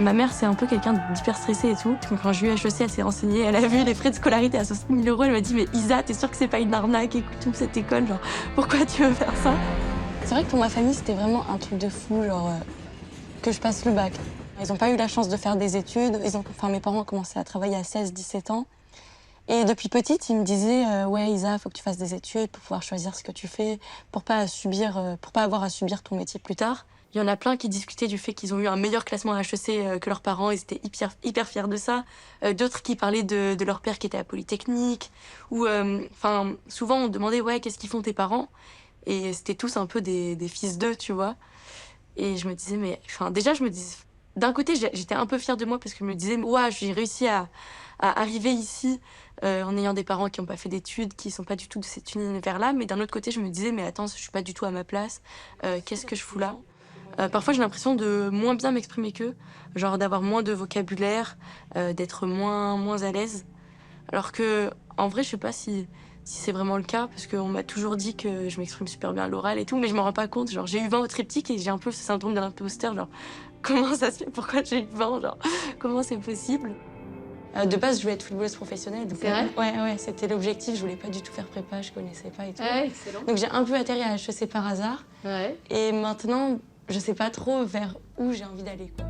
Ma mère, c'est un peu quelqu'un d'hyper stressé et tout. Quand j'ai eu HEC, elle s'est renseignée, elle a vu les frais de scolarité à 60 000 €. Elle m'a dit, mais Isa, t'es sûre que c'est pas une arnaque et tout, cette école, genre, pourquoi tu veux faire ça? C'est vrai que pour ma famille, c'était vraiment un truc de fou, genre, que je passe le bac. Ils n'ont pas eu la chance de faire des études. Mes parents ont commencé à travailler à 16-17 ans. Et depuis petite, ils me disaient ouais, Isa, faut que tu fasses des études pour pouvoir choisir ce que tu fais, pour pas avoir à subir ton métier plus tard. Il y en a plein qui discutaient du fait qu'ils ont eu un meilleur classement à HEC que leurs parents, ils étaient hyper fiers de ça. D'autres qui parlaient de leur père qui était à Polytechnique. Souvent on demandait ouais, qu'est-ce qu'ils font tes parents? Et c'était tous un peu des fils d'eux, tu vois. Et je me disais, déjà, je me disais, d'un côté, j'étais un peu fière de moi parce que je me disais, ouais, j'ai réussi à arriver ici en ayant des parents qui n'ont pas fait d'études, qui sont pas du tout de cet univers-là. Mais d'un autre côté, je me disais, mais attends, je suis pas du tout à ma place. Qu'est-ce que je fous là? Parfois, j'ai l'impression de moins bien m'exprimer qu'eux, genre d'avoir moins de vocabulaire, d'être moins à l'aise. Alors que, en vrai, je sais pas si c'est vraiment le cas, parce qu'on m'a toujours dit que je m'exprime super bien à l'oral et tout, mais je m'en rends pas compte. Genre, j'ai eu 20 au triptyque et j'ai un peu ce syndrome de l'imposteur, genre, comment ça se fait? Pourquoi j'ai eu 20? Genre, comment c'est possible? De base, je voulais être footballeuse professionnelle. C'est vrai? Ouais, c'était l'objectif. Je voulais pas du tout faire prépa, je connaissais pas et tout. Ouais, excellent. Donc j'ai un peu atterri à HEC par hasard. Ouais. Et maintenant, je sais pas trop vers où j'ai envie d'aller, quoi.